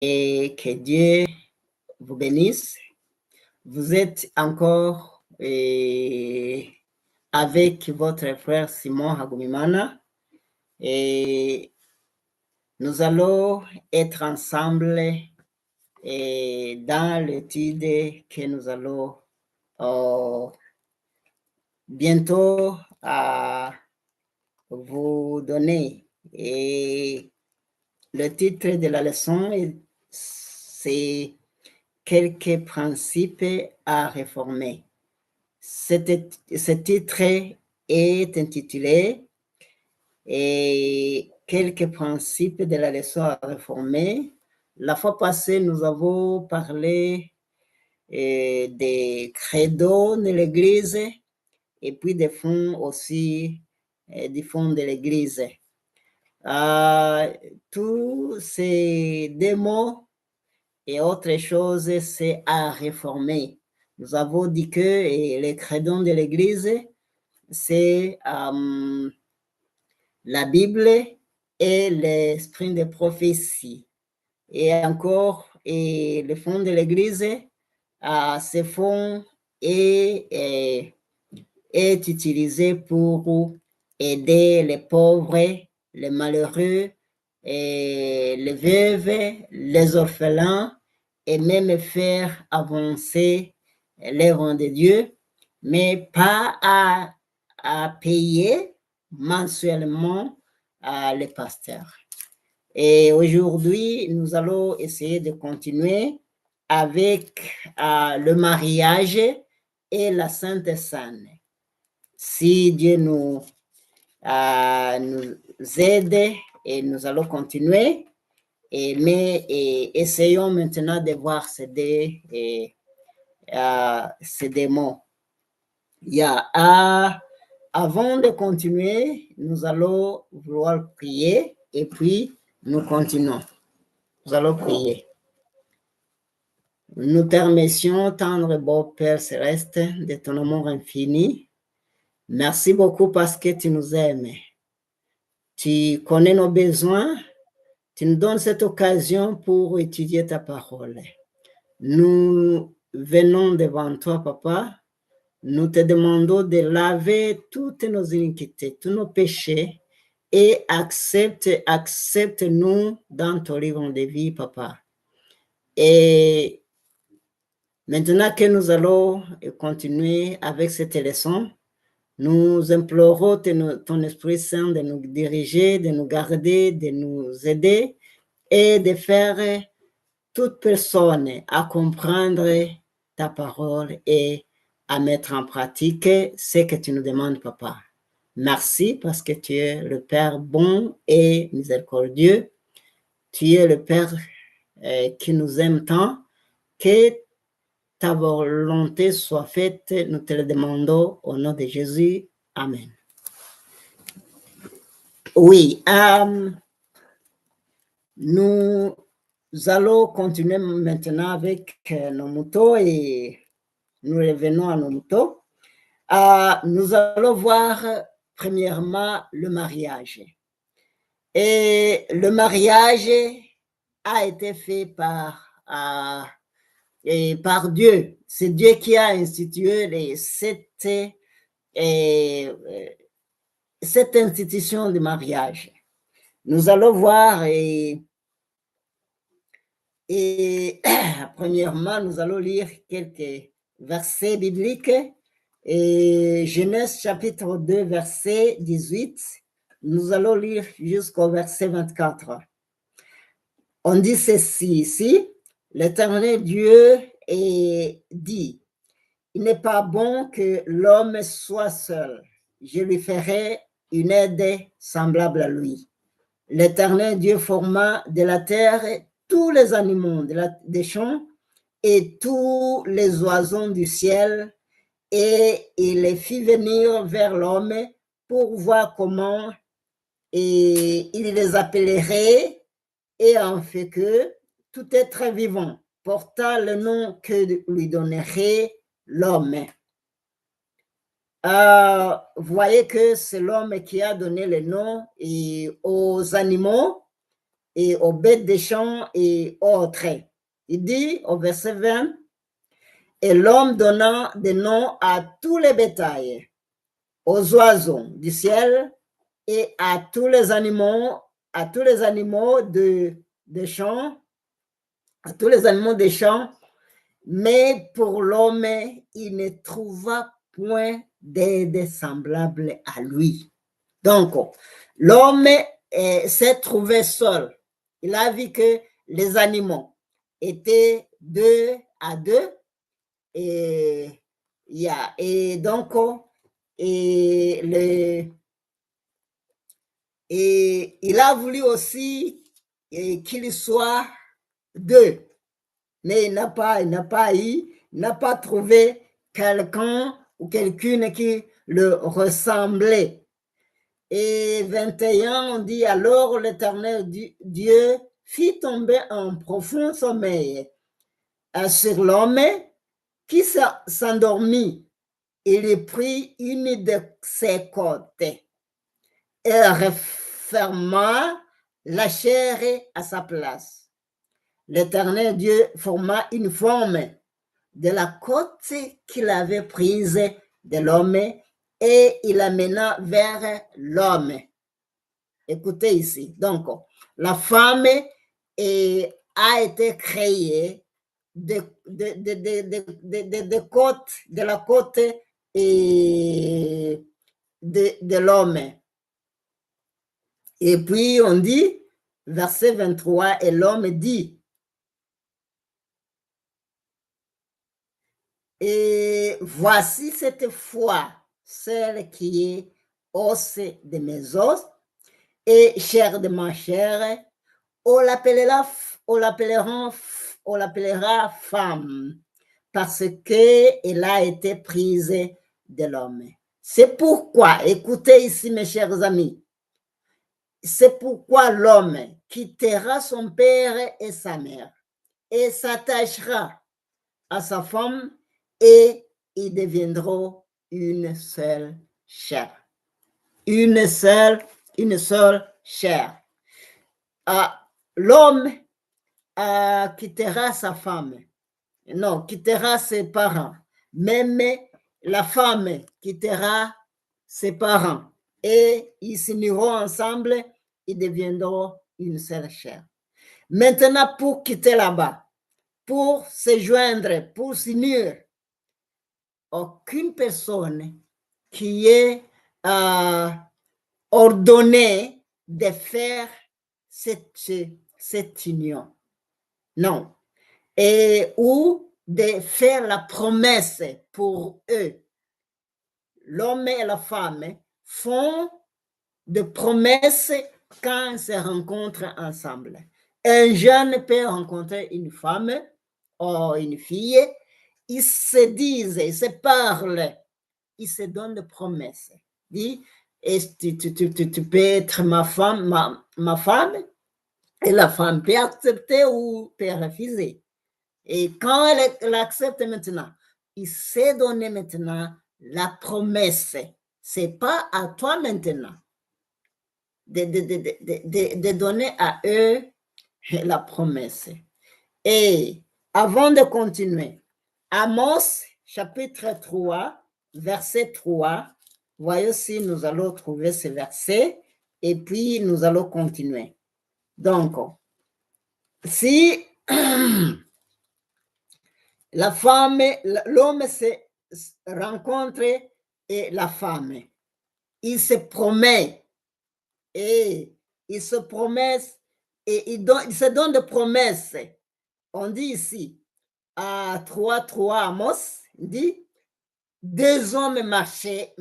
et que Dieu vous bénisse. Vous êtes encore avec votre frère Simon Hagumimana et nous allons être ensemble dans l'étude que nous allons bientôt vous donner. Et le titre de la leçon, c'est quelques principes à réformer. Ce titre est intitulé et quelques principes de la leçon à réformer. La fois passée, nous avons parlé des credos de l'Église et puis des fonds aussi, des fonds de l'Église. Tous ces démos et autre chose, c'est à réformer. Nous avons dit que les credos de l'Église, c'est la Bible et l'esprit de prophétie. Et encore, le fonds de l'Église, ce fonds est utilisé pour aider les pauvres, les malheureux, et les veuves, les orphelins, et même faire avancer l'œuvre de Dieu, mais pas à payer mensuellement les pasteurs. Et aujourd'hui, nous allons essayer de continuer avec le mariage et la Sainte Seine. Si Dieu nous aide et nous allons continuer, mais essayons maintenant de voir ces deux mots. Avant de continuer, nous allons vouloir prier et puis nous continuons. Nous allons prier. Nous te remercions, tendre beau Père céleste, de ton amour infini. Merci beaucoup parce que tu nous aimes. Tu connais nos besoins. Tu nous donnes cette occasion pour étudier ta parole. Nous venons devant toi, Papa. Nous te demandons de laver toutes nos iniquités, tous nos péchés et accepte-nous dans ton livre de vie, Papa. Et maintenant que nous allons continuer avec cette leçon, nous implorons ton Esprit Saint de nous diriger, de nous garder, de nous aider et de faire toute personne à comprendre ta parole et à mettre en pratique ce que tu nous demandes, Papa. Merci parce que tu es le Père bon et miséricordieux. Tu es le Père qui nous aime tant. Que ta volonté soit faite, nous te le demandons au nom de Jésus. Amen. Oui, nous allons continuer maintenant avec nos moutons et nous revenons à nos moutons. Nous allons voir premièrement le mariage. Et le mariage a été fait par Dieu. C'est Dieu qui a institué cette institution de mariage. Nous allons voir premièrement, nous allons lire quelques versets bibliques. Et Genèse chapitre 2, verset 18, nous allons lire jusqu'au verset 24. On dit ceci ici, l'Éternel Dieu dit, il n'est pas bon que l'homme soit seul, je lui ferai une aide semblable à lui. L'Éternel Dieu forma de la terre tous les animaux des champs et tous les oiseaux du ciel, et il les fit venir vers l'homme pour voir comment il les appellerait, et en fait que tout être vivant porta le nom que lui donnerait l'homme. Vous voyez que c'est l'homme qui a donné le nom aux animaux et aux bêtes des champs et autres. Il dit au verset 20, et l'homme donna des noms à tous les bétails, aux oiseaux du ciel et à tous les animaux de champs, à tous les animaux des champs, mais pour l'homme, il ne trouva point d'aide semblable à lui. Donc, l'homme s'est trouvé seul. Il a vu que les animaux étaient 2 à 2 et donc et il a voulu aussi qu'il soit 2, mais il n'a pas trouvé quelqu'un ou quelqu'une qui le ressemblait. Et 21, on dit, alors l'Éternel Dieu fit tomber un profond sommeil sur l'homme qui s'endormit. Il prit une de ses côtes et referma la chair à sa place. L'Éternel Dieu forma une forme de la côte qu'il avait prise de l'homme et il l'amena vers l'homme. Écoutez ici. Donc, la femme a été créée de la côte et de l'homme. Et puis, on dit, verset 23, et l'homme dit, et voici cette fois celle qui est os de mes os et chair de ma chair, on l'appellera femme, parce qu'elle a été prise de l'homme. C'est pourquoi, écoutez ici mes chers amis, c'est pourquoi l'homme quittera son père et sa mère et s'attachera à sa femme et ils deviendront une seule chair. Une seule chair. L'homme quittera sa femme, non, quittera ses parents, même la femme quittera ses parents et ils s'uniront ensemble, ils deviendront une seule chair. Maintenant, pour quitter là-bas, pour se joindre, pour s'unir, aucune personne qui est ordonnée de faire cette union. Non. Ou de faire la promesse pour eux. L'homme et la femme font des promesses quand ils se rencontrent ensemble. Un jeune peut rencontrer une femme ou une fille, ils se disent, ils se parlent, ils se donnent des promesses. Dit, tu peux être ma femme, ma femme, et la femme peut accepter ou peut refuser. Et quand elle accepte maintenant, il s'est donné maintenant la promesse. Ce n'est pas à toi maintenant de donner à eux la promesse. Et avant de continuer, Amos chapitre 3, verset 3, voyez si nous allons trouver ce verset et puis nous allons continuer. Donc, si la femme, l'homme se rencontre et la femme, il se promet et il se promettent et il se donne des promesses. On dit ici, à 3.3 Amos, il dit, deux hommes marchent-ils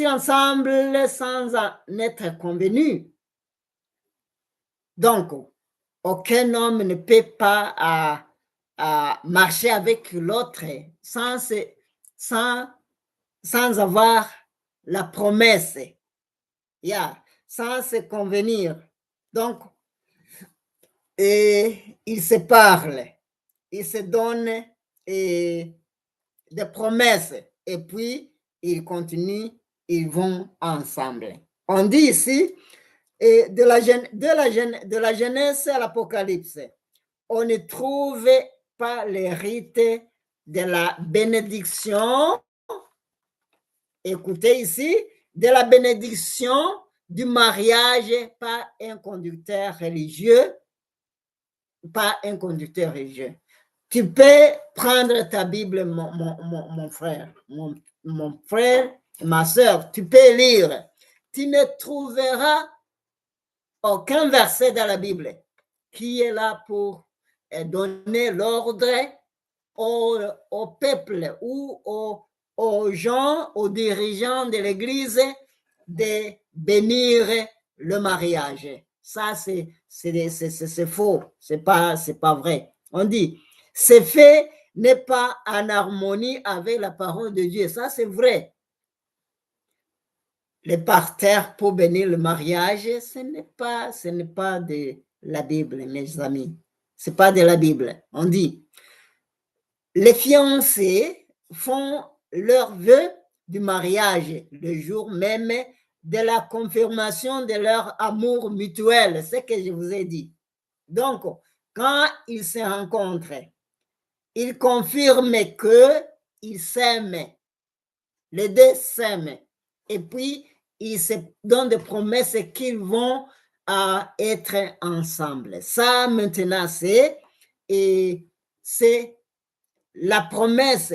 ensemble sans en être convenus? Donc, aucun homme ne peut pas marcher avec l'autre sans avoir la promesse, sans se convenir. Donc, ils se parlent, ils se donnent des promesses et puis ils continuent, ils vont ensemble. On dit ici, et de la Genèse à l'Apocalypse, on ne trouve pas les rites de la bénédiction. Écoutez ici, de la bénédiction du mariage par un conducteur religieux, Tu peux prendre ta Bible, mon frère, mon frère, ma soeur, tu peux lire. Tu ne trouveras aucun verset dans la Bible qui est là pour donner l'ordre au peuple ou aux gens, aux dirigeants de l'Église de bénir le mariage. Ça, c'est faux, c'est pas vrai. On dit, ce fait n'est pas en harmonie avec la parole de Dieu. Ça, c'est vrai. Les parterres pour bénir le mariage, ce n'est pas de la Bible, mes amis. Ce n'est pas de la Bible. On dit, les fiancés font leur vœu du mariage le jour même de la confirmation de leur amour mutuel, ce que je vous ai dit. Donc, quand ils se rencontrent, ils confirment qu'ils s'aiment. Les deux s'aiment. Et puis, ils se donnent des promesses qu'ils vont être ensemble. Ça, maintenant, c'est la promesse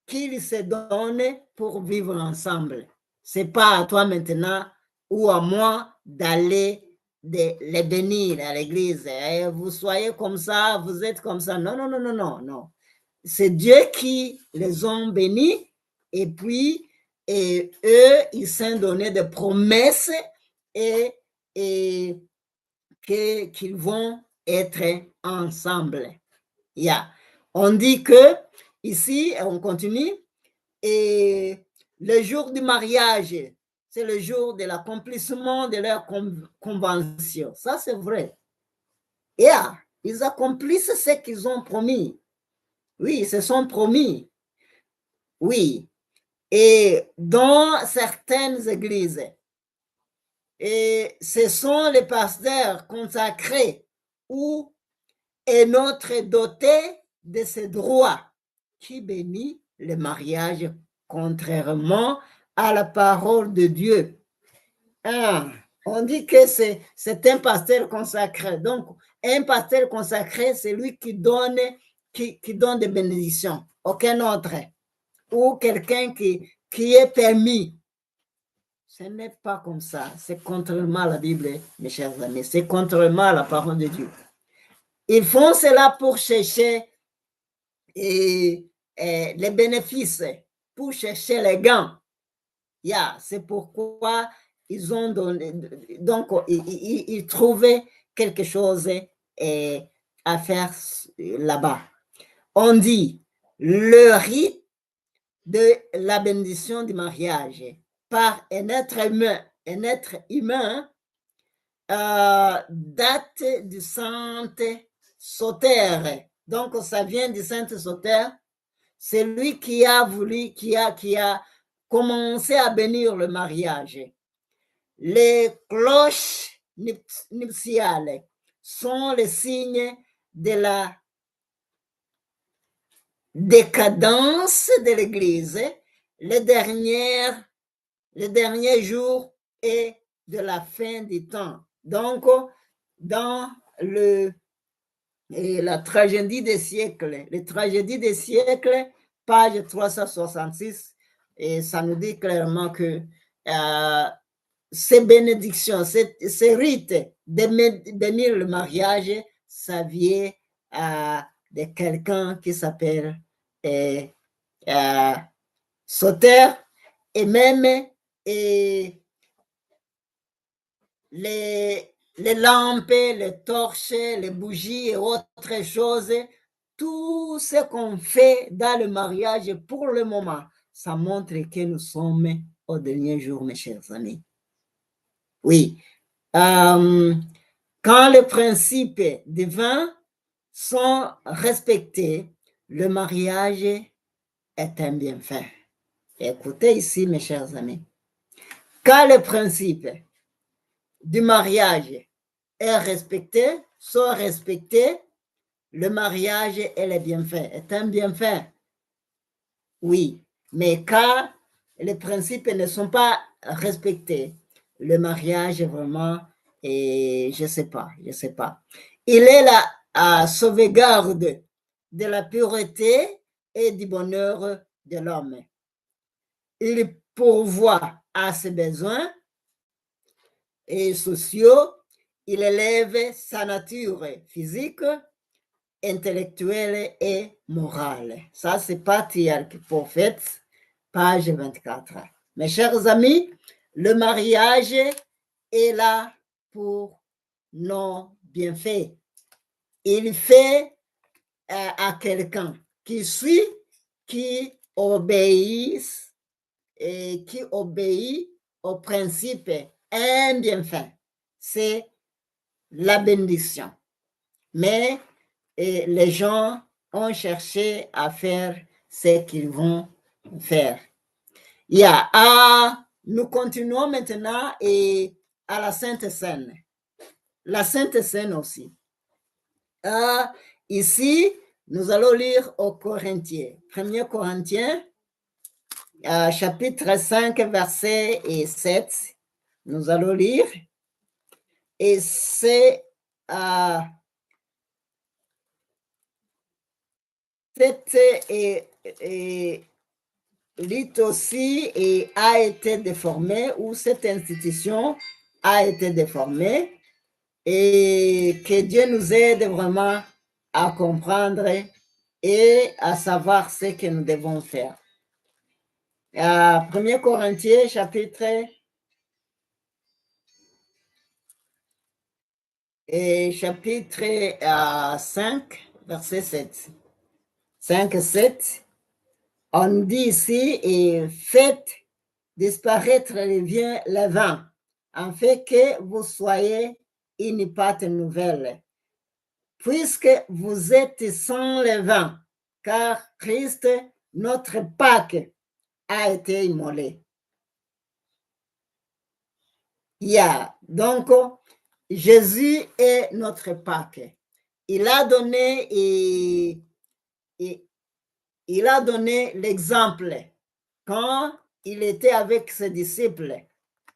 qu'ils se donnent pour vivre ensemble. Ce n'est pas à toi maintenant ou à moi d'aller les bénir à l'église. Vous soyez comme ça, vous êtes comme ça. Non, non, non, non, non, non. C'est Dieu qui les ont bénis et puis eux, ils s'ont donné des promesses et qu'ils vont être ensemble. Yeah. On dit que ici, on continue, et le jour du mariage, c'est le jour de l'accomplissement de leur convention. Ça, c'est vrai. Yeah. Ils accomplissent ce qu'ils ont promis. Oui, ils se sont promis. Oui. Et dans certaines églises, et ce sont les pasteurs consacrés ou un autre doté de ces droits qui bénit le mariage contrairement à la parole de Dieu. On dit que c'est un pasteur consacré. Donc, un pasteur consacré, c'est lui qui donne des bénédictions, aucun autre. Ou quelqu'un qui est permis. Ce n'est pas comme ça. C'est contrairement à la Bible, mes chers amis. C'est contrairement à la parole de Dieu. Ils font cela pour chercher les bénéfices, pour chercher les gains. C'est pourquoi ils ont donné. Donc, ils trouvaient quelque chose à faire là-bas. On dit le rite de la bénédiction du mariage par un être humain, date du Sainte Sauterre. Donc, ça vient du Sainte Sauterre. C'est lui qui a voulu, qui a commencé à bénir le mariage. Les cloches nuptiales sont les signes de la décadence de l'Église, les derniers jours et de la fin du temps. Donc, dans la tragédie des siècles, page 366, et ça nous dit clairement que ces bénédictions, ces rites de bénir le mariage, ça vient de quelqu'un qui s'appelle Sauter, et même les lampes, les torches, les bougies et autres choses, tout ce qu'on fait dans le mariage pour le moment, ça montre que nous sommes au dernier jour, mes chers amis. Oui. Quand les principes divins sont respectés, le mariage est un bienfait. Écoutez ici, mes chers amis. quand le principe du mariage est respecté, soit respecté, le mariage est un bienfait. Oui, mais quand les principes ne sont pas respectés, le mariage vraiment, et je sais pas. Il est la sauvegarde de la pureté et du bonheur de l'homme. Il pourvoit à ses besoins et sociaux, il élève sa nature physique, intellectuelle et morale. Ça, c'est Patriarche Prophète, page 24. Mes chers amis, le mariage est là pour nos bienfaits. Il fait à quelqu'un qui suit, qui obéit au principe un bienfait. C'est la bénédiction. Mais les gens ont cherché à faire ce qu'ils vont faire. Nous continuons maintenant à la Sainte Seine. La Sainte Seine aussi. Ici, nous allons lire aux Corinthiens. 1 Corinthiens, chapitre 5, verset 7. Nous allons lire. Et c'est lit aussi et a été déformée, ou cette institution a été déformée, et que Dieu nous aide vraiment à comprendre et à savoir ce que nous devons faire. 1 Corinthiens, chapitre 5, verset 7. 5, 7. On dit ici, et faites disparaître le vin, afin que vous soyez une pâte nouvelle, puisque vous êtes sans levain, car Christ, notre Pâque, a été immolé. Donc, Jésus est notre Pâque. Il a donné l'exemple quand il était avec ses disciples.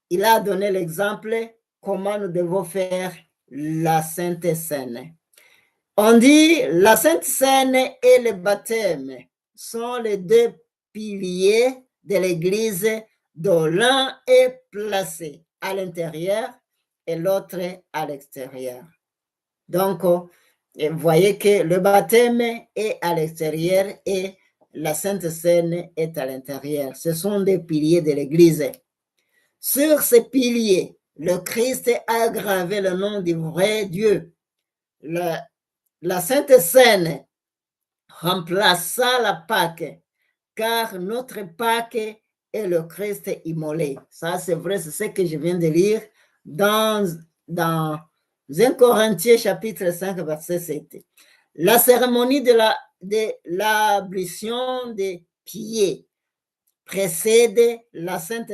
Il a donné l'exemple comment nous devons faire la Sainte Seine. On dit la Sainte Seine et le baptême sont les deux piliers de l'Église, dont l'un est placé à l'intérieur et l'autre à l'extérieur. Donc, vous voyez que le baptême est à l'extérieur et la Sainte Seine est à l'intérieur. Ce sont des piliers de l'Église. Sur ces piliers, le Christ a gravé le nom du vrai Dieu. La Sainte Seine remplaça la Pâque, car notre Pâque est le Christ immolé. Ça, c'est vrai, c'est ce que je viens de lire dans 1 Corinthiens chapitre 5, verset 7. La cérémonie de l'ablution des pieds précède la Sainte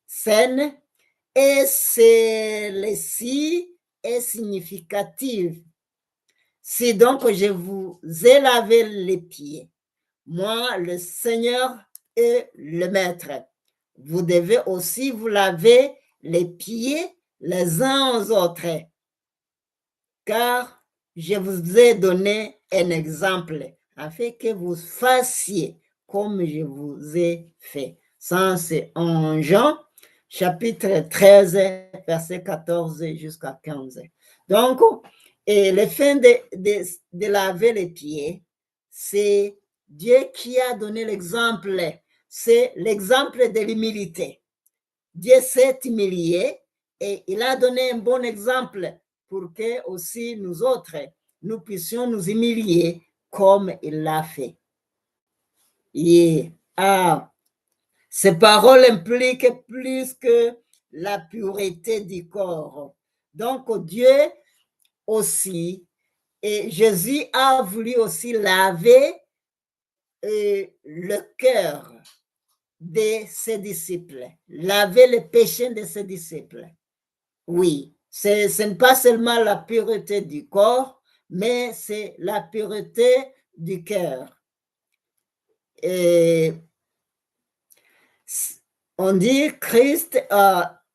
Seine, et celle-ci est significative. Si donc je vous ai lavé les pieds, moi, le Seigneur et le Maître, vous devez aussi vous laver les pieds les uns aux autres, car je vous ai donné un exemple, afin que vous fassiez comme je vous ai fait. Ça, c'est en Jean, chapitre 13, verset 14 jusqu'à 15. Donc, et le fait de laver les pieds, c'est Dieu qui a donné l'exemple. C'est l'exemple de l'humilité. Dieu s'est humilié et il a donné un bon exemple pour que aussi nous autres, nous puissions nous humilier comme il l'a fait. Et ces paroles impliquent plus que la pureté du corps. Donc Dieu aussi, et Jésus a voulu aussi laver le cœur de ses disciples, laver les péchés de ses disciples. Oui, ce n'est pas seulement la pureté du corps, mais c'est la pureté du cœur. Et on dit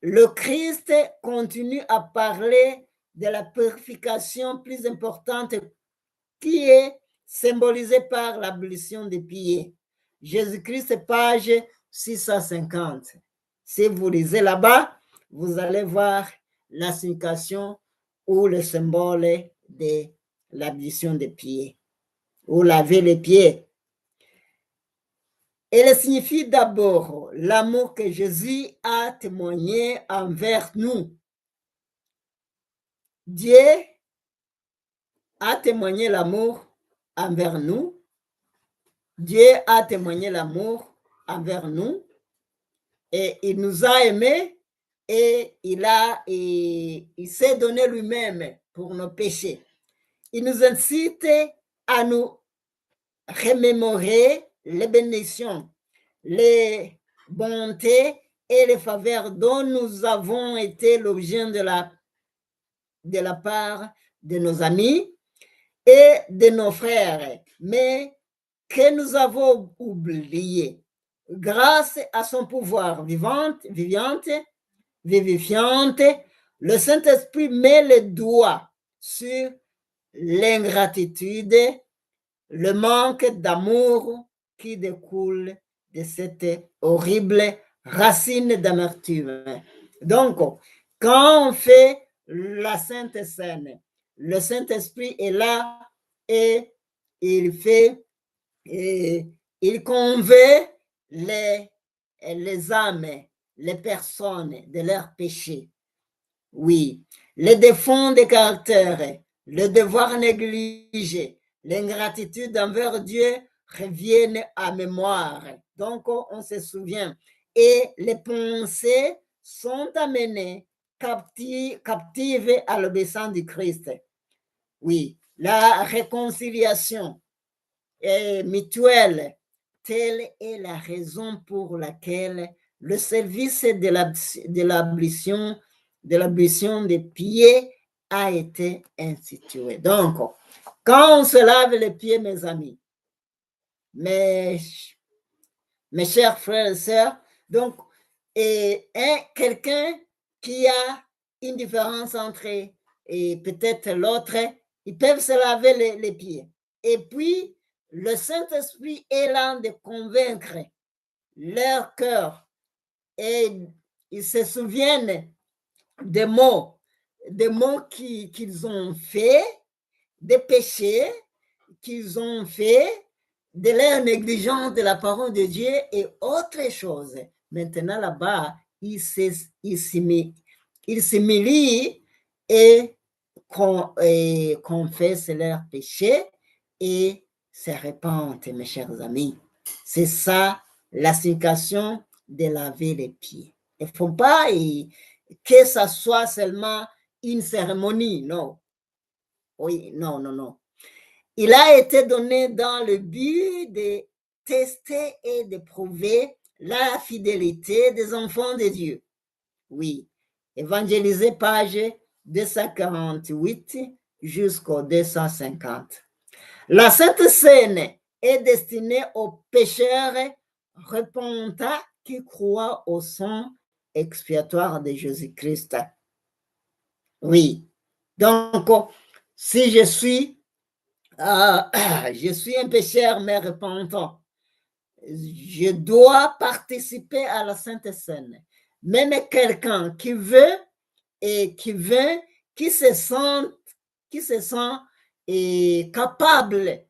le Christ continue à parler de la purification plus importante qui est symbolisée par l'ablution des pieds. Jésus-Christ, page 650. Si vous lisez là-bas, vous allez voir la signification ou le symbole de l'ablution des pieds, ou laver les pieds. Elle signifie d'abord l'amour que Jésus a témoigné envers nous. Dieu a témoigné l'amour envers nous. Dieu a témoigné l'amour envers nous et il nous a aimés et il s'est donné lui-même pour nos péchés. Il nous incite à nous remémorer les bénédictions, les bontés et les faveurs dont nous avons été l'objet de la part de nos amis et de nos frères, mais que nous avons oublié. Grâce à son pouvoir vivifiante, le Saint-Esprit met le doigt sur l'ingratitude, le manque d'amour qui découle de cette horrible racine d'amertume. Donc, quand on fait la Sainte Seine, le Saint-Esprit est là et il convainc les âmes, les personnes de leurs péchés. Oui, les défauts de caractère, le devoir négligé, l'ingratitude envers Dieu reviennent à mémoire. Donc, on se souvient. Et les pensées sont amenées captives à l'obéissance du Christ. Oui, la réconciliation est mutuelle. Telle est la raison pour laquelle le service de l'ablution des pieds a été institué. Donc, quand on se lave les pieds, mes amis, mes chers frères et sœurs, donc, quelqu'un qui a une différence entre et peut-être l'autre, ils peuvent se laver les pieds. Et puis, le Saint-Esprit est là de convaincre leur cœur et ils se souviennent des mots qu'ils ont fait, des péchés qu'ils ont fait, de leur négligence de la parole de Dieu et autre chose. Maintenant, là-bas, ils s'humilient et confessent leurs péchés et se repentent, mes chers amis. C'est ça la signification de laver les pieds. Il ne faut pas que ça soit seulement une cérémonie, non. Oui, non, non, non. Il a été donné dans le but de tester et de prouver la fidélité des enfants de Dieu. Oui, évangéliser page 248 jusqu'au 250. La Sainte Seine est destinée aux pécheurs repentants qui croient au sang expiatoire de Jésus-Christ. Oui, donc si je suis un pécheur mais repentant, je dois participer à la Sainte Seine. Même quelqu'un qui veut et qui se sent capable,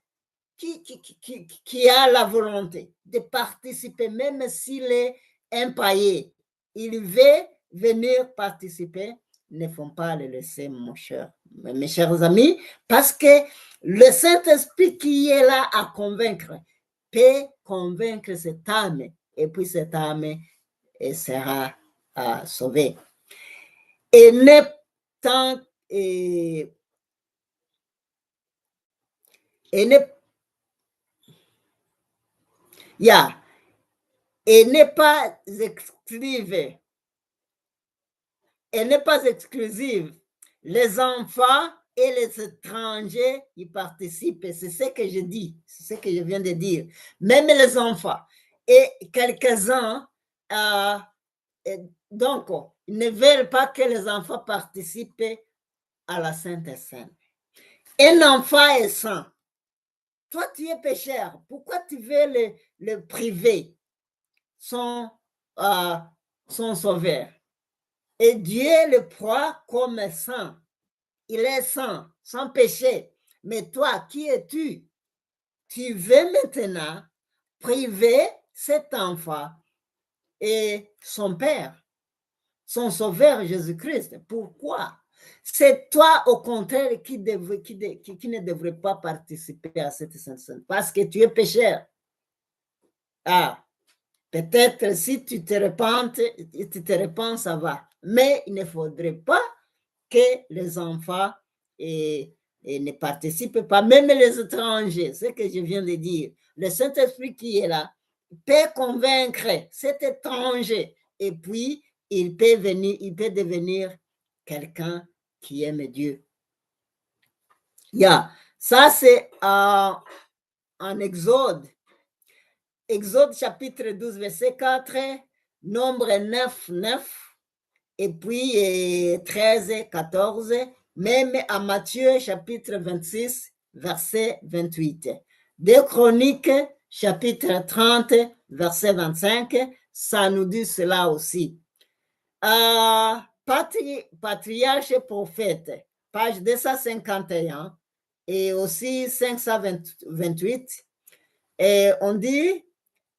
qui a la volonté de participer, même s'il est impaillé, il veut venir participer, ne faut pas le laisser, mes chers amis, parce que le Saint-Esprit qui est là à convaincre peut convaincre cette âme, et puis cette âme sera sauvée. Et ne tant et ne et n'est pas exclusive. Elle n'est pas exclusive. Les enfants et les étrangers y participent. C'est ce que je dis, c'est ce que je viens de dire. Même les enfants. Et quelques-uns, donc, ils ne veulent pas que les enfants participent à la Sainte Seine. Un enfant est saint. Toi, tu es pécheur. Pourquoi tu veux le priver son sauveur? Et Dieu le prend comme saint. Il est saint, sans péché. Mais toi, qui es-tu? Tu veux maintenant priver cet enfant et son Père, son Sauveur Jésus-Christ. Pourquoi? C'est toi, au contraire, qui ne devrait pas participer à cette Sainte, parce que tu es pécheur. Ah, peut-être si tu te repens, ça va. Mais il ne faudrait pas que les enfants ne participent pas, même les étrangers, ce que je viens de dire. Le Saint-Esprit qui est là peut convaincre cet étranger et puis il peut devenir quelqu'un qui aime Dieu. Ça c'est en Exode. Exode chapitre 12, verset 4, Nombre 9, 9, et puis 13, 14, même à Matthieu chapitre 26, verset 28. 2 Chroniques chapitre 30, verset 25, ça nous dit cela aussi. Patriarche et prophète, page 251 et aussi 528, et on dit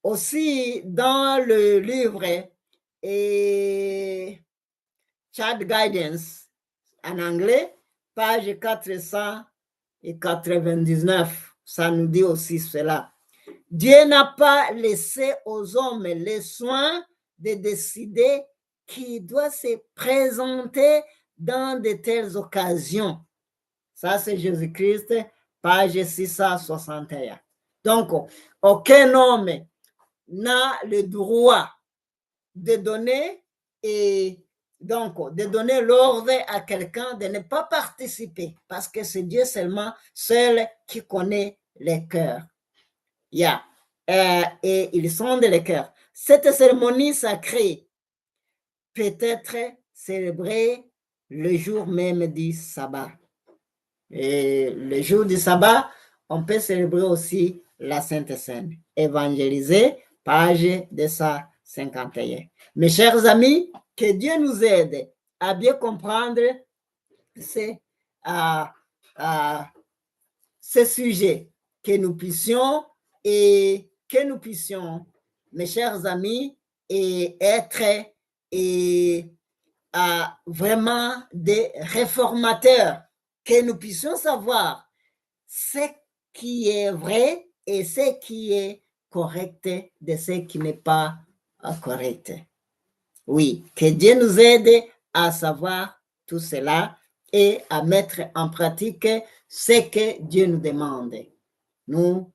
aussi dans le livre et Child Guidance en anglais, page 499, ça nous dit aussi cela. Dieu n'a pas laissé aux hommes le soin de décider qui doit se présenter dans de telles occasions. Ça, c'est Jésus-Christ, page 661. Donc, aucun homme n'a le droit de donner l'ordre à quelqu'un de ne pas participer, parce que c'est Dieu seulement, seul, qui connaît les cœurs. Et ils sonde les cœurs. Cette cérémonie sacrée peut être célébrée le jour même du sabbat. Et le jour du sabbat, on peut célébrer aussi la Sainte Seine. Évangéliser, page 251. Mes chers amis, que Dieu nous aide à bien comprendre ces sujets, que nous puissions, mes chers amis, être vraiment des réformateurs, que nous puissions savoir ce qui est vrai et ce qui est correct de ce qui n'est pas correct. Oui, que Dieu nous aide à savoir tout cela et à mettre en pratique ce que Dieu nous demande. Nous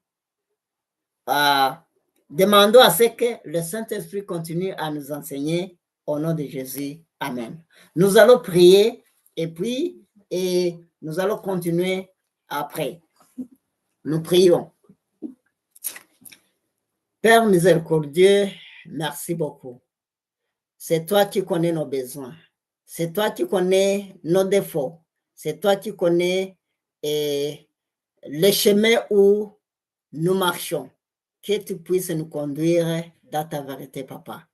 demandons à ce que le Saint-Esprit continue à nous enseigner au nom de Jésus. Amen. Nous allons prier et puis nous allons continuer après. Nous prions. Père miséricordieux, merci beaucoup. C'est toi qui connais nos besoins. C'est toi qui connais nos défauts. C'est toi qui connais les chemins où nous marchons. Que tu puisses nous conduire dans ta vérité, Papa.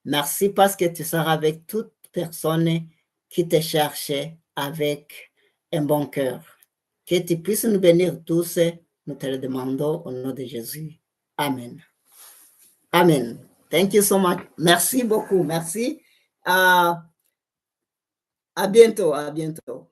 Merci parce que tu seras avec toute personne qui te cherche avec un bon cœur. Que tu puisses nous bénir tous. Nous te le demandons au nom de Jésus. Amen. Amen. Thank you so much. Merci beaucoup. Merci. À bientôt. À bientôt.